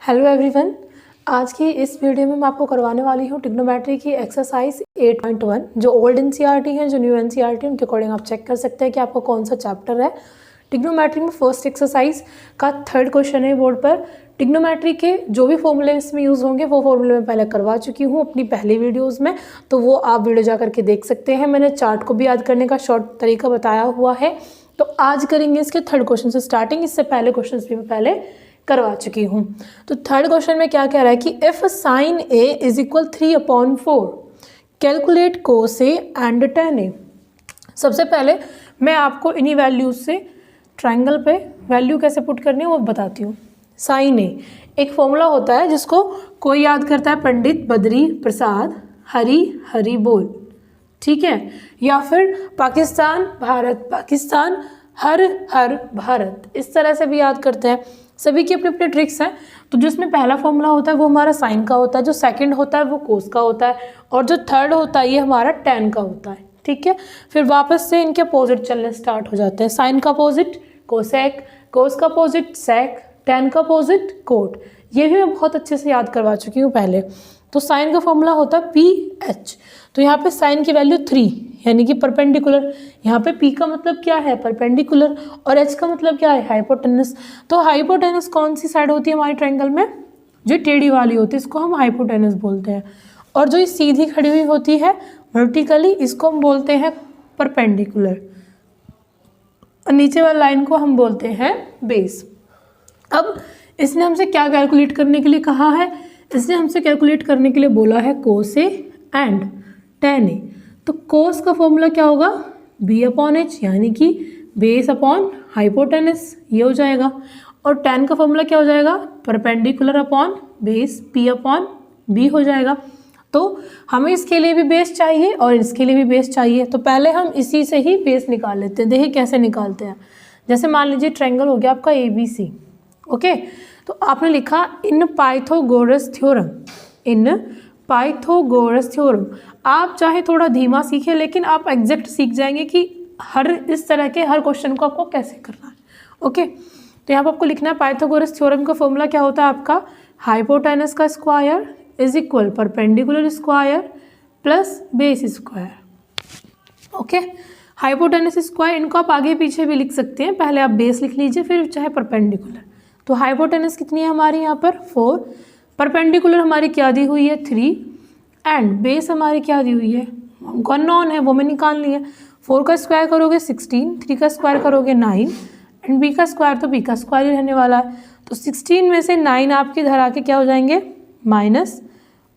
Hello everyone, आज की इस वीडियो में मैं आपको करवाने वाली हूँ ट्रिग्नोमेट्री की एक्सरसाइज 8.1 जो ओल्ड एनसीईआरटी है, जो न्यू एनसीईआरटी उनके अकॉर्डिंग आप चेक कर सकते हैं कि आपको कौन सा चैप्टर है। ट्रिग्नोमेट्री में फर्स्ट एक्सरसाइज का थर्ड क्वेश्चन है बोर्ड पर। ट्रिग्नोमेट्री के जो भी फॉर्मूले इसमें यूज़ होंगे वो फॉर्मूले मैं पहले करवा चुकी हूँ अपनी पहली वीडियोज़ में, तो वो आप वीडियो जा करके देख सकते हैं। मैंने चार्ट को भी याद करने का शॉर्ट तरीका बताया हुआ है। तो आज करेंगे इसके थर्ड क्वेश्चन से स्टार्टिंग। इससे पहले क्वेश्चन भी मैं पहले करवा चुकी हूँ। तो थर्ड क्वेश्चन में क्या कह रहा है कि if sine A is equal 3/4 calculate cos A and tan A. सबसे पहले मैं आपको इन्हीं वैल्यूज से ट्रायंगल पे वैल्यू कैसे पुट करनी है वो बताती हूँ। साइन ए एक फॉर्मूला होता है जिसको कोई याद करता है पंडित बद्री प्रसाद हरी हरी बोल, ठीक है, या फिर पाकिस्तान भारत पाकिस्तान हर हर भारत, इस तरह से भी याद करते हैं। सभी की अपनी अपनी ट्रिक्स हैं। तो जिसमें पहला फॉर्मूला होता है वो हमारा साइन का होता है, जो सेकंड होता है वो कोस का होता है, और जो थर्ड होता है ये हमारा tan का होता है, ठीक है। फिर वापस से इनके अपोजिट चलने स्टार्ट हो जाते हैं। साइन का अपोजिट कोसेक, कोस का अपोजिट सेक, tan का अपोजिट कोट। ये भी मैं बहुत अच्छे से याद करवा चुकी हूँ पहले। तो साइन का फॉर्मूला होता है PH। तो यहाँ पे साइन की वैल्यू 3 यानी कि परपेंडिकुलर। यहाँ पे P का मतलब क्या है, परपेंडिकुलर, और H का मतलब क्या है, हाइपोटेनस। तो हाइपोटेनस कौन सी साइड होती है हमारे ट्रायंगल में, जो टेढ़ी वाली होती है इसको हम हाइपोटेनस बोलते हैं, और जो सीधी खड़ी हुई होती है वर्टिकली इसको हम बोलते हैं परपेंडिकुलर, और नीचे वाली लाइन को हम बोलते हैं बेस। अब इसने हमसे क्या कैलकुलेट करने के लिए कहा है, इसने हमसे कैलकुलेट करने के लिए बोला है कोस ए एंड tan ए। तो कोस का फॉर्मूला क्या होगा, B/H यानी कि बेस अपॉन हाइपोटेनस, ये हो जाएगा। और tan का फॉर्मूला क्या हो जाएगा, परपेंडिकुलर अपॉन बेस P/B हो जाएगा। तो हमें इसके लिए भी बेस चाहिए और इसके लिए भी बेस चाहिए। तो पहले हम इसी से ही बेस निकाल लेते हैं। देखिए कैसे निकालते हैं। जैसे मान लीजिए ट्रायंगल हो गया आपका ABC, ओके। तो आपने लिखा इन पाइथागोरस थ्योरम, इन पाइथागोरस थ्योरम। आप चाहे थोड़ा धीमा सीखें लेकिन आप एग्जैक्ट सीख जाएंगे कि हर इस तरह के हर क्वेश्चन को आपको कैसे करना है, ओके। तो यहाँ पर आपको लिखना है पाइथागोरस थ्योरम का फॉर्मूला क्या होता है आपका, हाइपोटेनस का square is equal perpendicular square plus base square, okay. Hypotenuse square इनको आप आगे पीछे भी लिख सकते हैं, पहले आप बेस लिख लीजिए फिर चाहे परपेंडिकुलर। तो हाइपोटेनस कितनी है हमारी यहाँ पर 4, परपेंडिकुलर हमारी क्या दी हुई है 3, एंड बेस हमारी क्या दी हुई है, हमको अननोन है वो में निकालनी है। 4 का स्क्वायर करोगे 16, 3 का स्क्वायर करोगे 9, एंड B का स्क्वायर तो B का स्क्वायर ही रहने वाला है। तो 16 में से 9 आपके इधर आके क्या हो जाएंगे माइनस,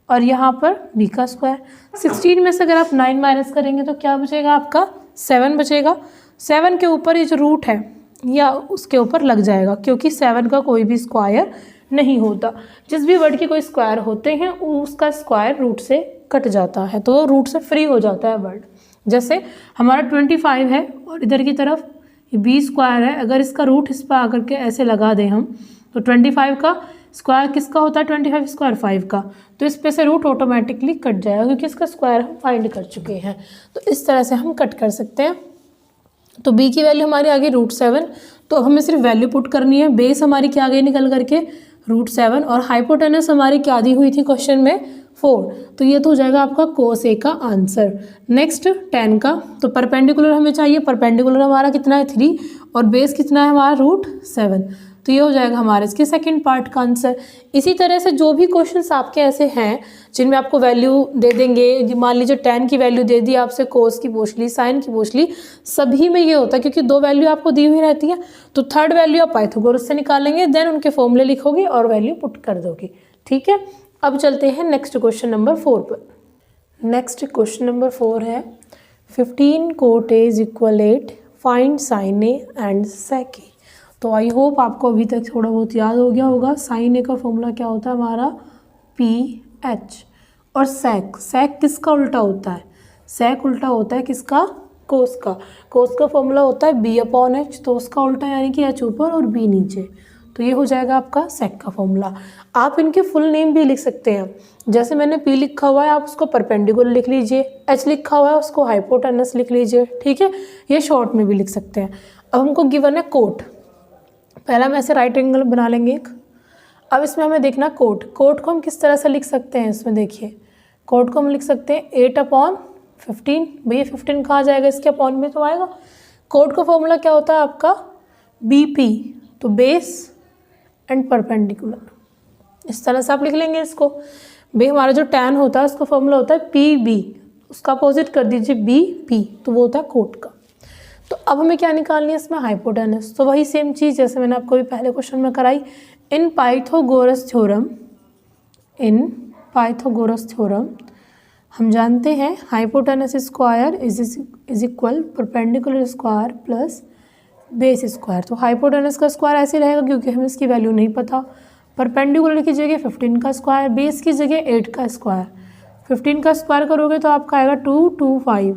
और यहाँ पर B का स्क्वायर। 16 में से अगर आप 9 माइनस करेंगे तो क्या बचेगा आपका 7 बचेगा। 7 के ऊपर ये जो रूट है या उसके ऊपर लग जाएगा, क्योंकि 7 का कोई भी स्क्वायर नहीं होता। जिस भी वर्ड के कोई स्क्वायर होते हैं उसका स्क्वायर रूट से कट जाता है, तो रूट से फ्री हो जाता है वर्ड। जैसे हमारा 25 है और इधर की तरफ ये B स्क्वायर है, अगर इसका रूट इस पर आकर के ऐसे लगा दें हम, तो 25 का स्क्वायर किसका होता है, 25 स्क्वायर 5 का, तो इस पे से रूट ऑटोमेटिकली कट जाएगा क्योंकि इसका स्क्वायर हम फाइंड कर चुके हैं। तो इस तरह से हम कट कर सकते हैं। तो B की वैल्यू हमारी आ गई √7, तो हमें सिर्फ वैल्यू पुट करनी है। बेस हमारी क्या आ गई निकल करके √7, और हाइपोटेनस हमारी क्या दी हुई थी क्वेश्चन में 4, तो ये तो हो जाएगा आपका कोस ए का आंसर। नेक्स्ट tan का, तो परपेंडिकुलर हमें चाहिए, परपेंडिकुलर हमारा कितना है 3, और बेस कितना है हमारा √7, तो ये हो जाएगा हमारे इसके सेकंड पार्ट का आंसर। इसी तरह से जो भी क्वेश्चंस आपके ऐसे हैं जिनमें आपको वैल्यू दे देंगे, मान लीजिए tan की वैल्यू दे दी आपसे, कोस की पूछ ली, साइन की पूछ ली, सभी में ये होता है क्योंकि 2 वैल्यू आपको दी हुई रहती है। तो थर्ड वैल्यू आप पाइथागोरस से निकालेंगे, देन उनके फॉर्मूले लिखोगे और वैल्यू पुट कर दोगे, ठीक है। अब चलते हैं नेक्स्ट क्वेश्चन नंबर 4 पर। नेक्स्ट क्वेश्चन नंबर 4 है 15 cot A is equal 8, find sign A and sec A। तो आई होप आपको अभी तक थोड़ा बहुत याद हो गया होगा। साइन ए का फॉर्मूला क्या होता है हमारा PH, और सेक किसका उल्टा होता है, सेक उल्टा होता है किसका, कोस का। कोस का फॉर्मूला होता है B/H, तो उसका उल्टा यानी कि H ऊपर और B नीचे, तो ये हो जाएगा आपका सेक का फॉर्मूला। आप इनके फुल नेम भी लिख सकते हैं, जैसे मैंने P लिखा हुआ है आप उसको परपेंडिकुलर लिख लीजिए, H लिखा हुआ है उसको हाइपोटेनस लिख लीजिए, ठीक है। ये शॉर्ट में भी लिख सकते हैं। अब हमको गिवन है कोट, पहला हम ऐसे राइट एंगल बना लेंगे एक, अब इसमें हमें देखना कोट को हम किस तरह से लिख सकते हैं। इसमें देखिए कोट को हम लिख सकते हैं 8/15। भैया 15 कहाँ जाएगा, इसके अपॉन में तो आएगा। कोट का फॉर्मूला क्या होता है आपका, BP, तो बेस एंड परपेंडिकुलर, इस तरह से आप लिख लेंगे इसको। भाई हमारा जो tan होता है उसका फॉर्मूला होता है PB, उसका अपोजिट कर दीजिए BP, तो वो होता है कोट का। तो अब हमें क्या निकालनी है इसमें, हाइपोटेनस। तो वही सेम चीज़ जैसे मैंने आपको भी पहले क्वेश्चन में कराई। इन पाइथागोरस थ्योरम हम जानते हैं hypotenuse square is equal perpendicular square plus base square. तो हाइपोटेनस का स्क्वायर ऐसे रहेगा क्योंकि हमें इसकी वैल्यू नहीं पता। परपेंडिकुलर की जगह 15 का स्क्वायर, बेस की जगह 8 का स्क्वायर। 15 का स्क्वायर करोगे तो आपका आएगा 225।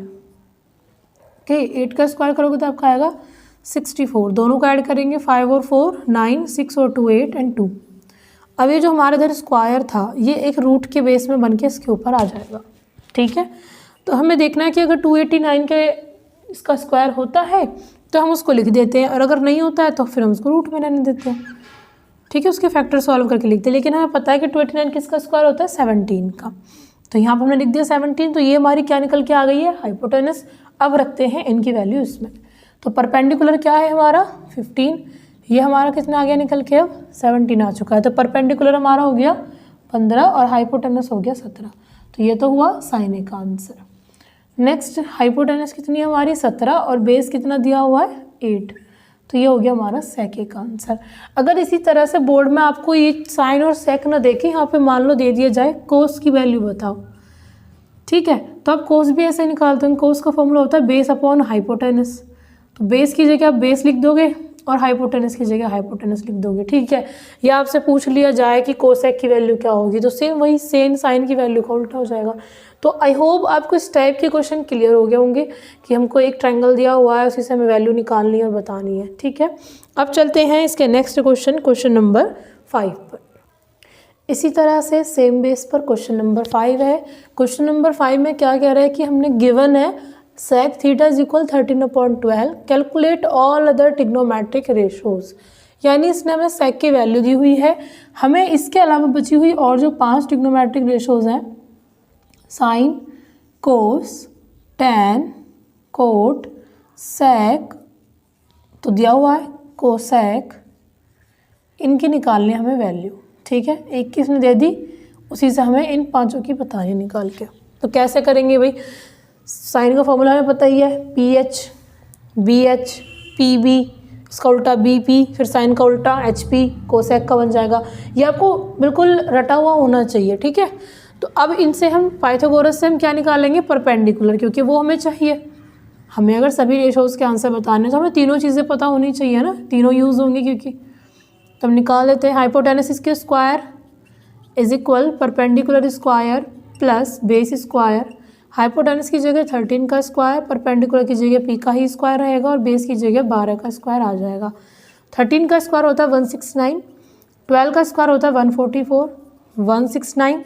ओके, 8 का स्क्वायर करोगे तो आपका आएगा 64। दोनों को ऐड करेंगे 5 और 4 9, 6 और 2 8 एंड 2। अब ये जो हमारे इधर स्क्वायर था ये एक रूट के बेस में बन के इसके ऊपर आ जाएगा। ठीक है, तो हमें देखना है कि अगर 289 के इसका स्क्वायर होता है तो हम उसको लिख देते हैं, और अगर नहीं होता है तो फिर हम उसको रूट में रहने देते हैं। ठीक है, उसके फैक्टर सॉल्व करके लिखते हैं। लेकिन हमें पता है कि 289 किसका स्क्वायर होता है, 17 का। तो यहाँ पर हमने लिख दिया 17। तो ये हमारी क्या निकल के आ गई है, हाइपोटेनस। अब रखते हैं इनकी वैल्यू इसमें। तो परपेंडिकुलर क्या है हमारा 15, ये हमारा कितना आ गया निकल के, अब 17 आ चुका है। तो परपेंडिकुलर हमारा हो गया 15 और हाइपोटेनस हो गया 17। तो ये तो हुआ साइन ए का आंसर। नेक्स्ट हाइपोटेनस कितनी है हमारी 17 और बेस कितना दिया हुआ है 8। तो ये हो गया हमारा सेक ए का आंसर। अगर इसी तरह से बोर्ड में आपको ये साइन और सेक ना देखे, यहाँ पे मान लो दे दिया जाए कोस की वैल्यू बताओ, ठीक है, तो आप कोस भी ऐसे निकालते हैं। कोस का फॉर्मूला होता है बेस अपॉन हाइपोटेनस। तो बेस की जगह आप बेस लिख दोगे और हाइपोटेनस की जगह हाइपोटेनस लिख दोगे। ठीक है, या आपसे पूछ लिया जाए कि कोसेक की वैल्यू क्या होगी, तो सेम वही सेम साइन की वैल्यू का उल्टा हो जाएगा। तो आई होप आपको इस टाइप के क्वेश्चन क्लियर हो गए होंगे कि हमको एक ट्रायंगल दिया हुआ है, उसी से हमें वैल्यू निकालनी है और बतानी है। ठीक है, अब चलते हैं इसके नेक्स्ट क्वेश्चन नंबर 5 पर। इसी तरह से सेम बेस पर क्वेश्चन नंबर 5 है। क्वेश्चन नंबर 5 में क्या कह रहा है कि हमने गिवन है sec theta is equal 13/12, calculate all other trigonometric ratios. यानी इसने हमें sec की वैल्यू दी हुई है, हमें इसके अलावा बची हुई और जो 5 ट्रिग्नोमेट्रिक रेशोज हैं, साइन, कोस, टैन, कोट, sec तो दिया हुआ है, कोसेक, इनकी निकालनी हमें वैल्यू। ठीक है, एक की इसने दे दी, उसी से हमें इन पांचों की बतानी निकाल के। तो कैसे करेंगे भाई, साइन का फॉर्मूला हमें पता ही है, PH, BH, PB, इसका उल्टा BP, फिर साइन का उल्टा HP, कोसेक का बन जाएगा। ये आपको बिल्कुल रटा हुआ होना चाहिए। ठीक है, तो अब इनसे हम पाइथागोरस से हम क्या निकालेंगे, परपेंडिकुलर, क्योंकि वो हमें चाहिए। हमें अगर सभी रेशोज के आंसर बताने तो हमें तीनों चीज़ें पता होनी चाहिए ना, तीनों यूज़ होंगी क्योंकि। तब निकाल लेते हैं हाइपोटेनस के square is equal perpendicular square plus base square. Hypotenuse की जगह 13 का स्क्वायर, परपेंडिकुलर की जगह P का ही स्क्वायर रहेगा और बेस की जगह 12 का स्क्वायर आ जाएगा। 13 का स्क्वायर होता है 169, 12 का स्क्वायर होता है 144, 169,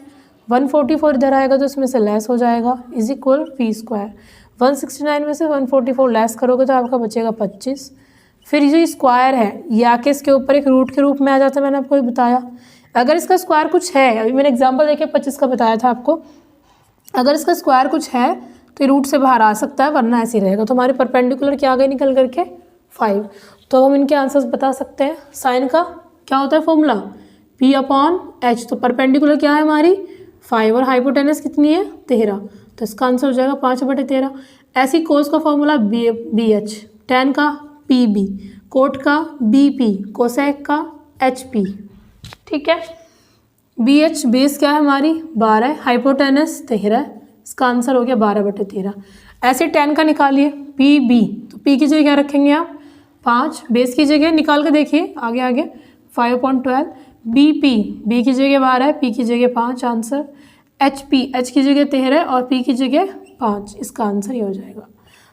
144 इधर आएगा तो इसमें से लेस हो जाएगा, इज इक्वल P स्क्वायर। 169 में से 144 लेस करोगे तो आपका बचेगा 25। फिर जो स्क्वायर है ये आके इसके ऊपर एक रूट के रूप में आ जाता है, मैंने आपको बताया। अगर इसका स्क्वायर कुछ है, अभी मैंने एग्जांपल देके 25 का बताया था आपको, अगर इसका स्क्वायर कुछ है तो ये रूट से बाहर आ सकता है, वरना ऐसे ही रहेगा। तो हमारे परपेंडिकुलर क्या आ गए निकल करके 5। तो हम इनके आंसर्स बता सकते हैं। साइन का क्या होता है फॉर्मूला, P/H। तो परपेंडिकुलर क्या है हमारी 5 और हाइपोटेनस कितनी है 13, तो इसका आंसर हो जाएगा 5/13। ऐसी कोस का फॉर्मूला BH, टैन का PB, कोट का BP, कोसेक का HP। ठीक है, BH बेस क्या है हमारी 12, हाइपोटेनस 13, इसका आंसर हो गया 12/13। ऐसे टैन का निकालिए PB, तो P की जगह क्या रखेंगे आप 5, बेस की जगह निकाल के देखिए आगे 5/12, BP, B की जगह 12, P की जगह 5 आंसर, HP, H की जगह 13 और P की जगह 5, इसका आंसर ये हो जाएगा।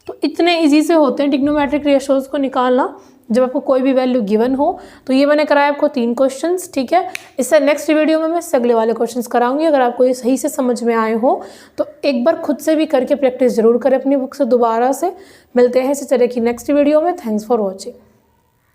तो इतने इजी से होते हैं ट्रिग्नोमेट्रिक रेशोज को निकालना जब आपको कोई भी वैल्यू गिवन हो। तो ये मैंने कराया आपको 3 क्वेश्चंस। ठीक है, इससे नेक्स्ट वीडियो में मैं अगले वाले क्वेश्चंस कराऊंगी। अगर आपको ये सही से समझ में आए हो तो एक बार खुद से भी करके प्रैक्टिस जरूर करें अपनी बुक से दोबारा से। मिलते हैं इसी तरह की नेक्स्ट वीडियो में। Thanks for watching.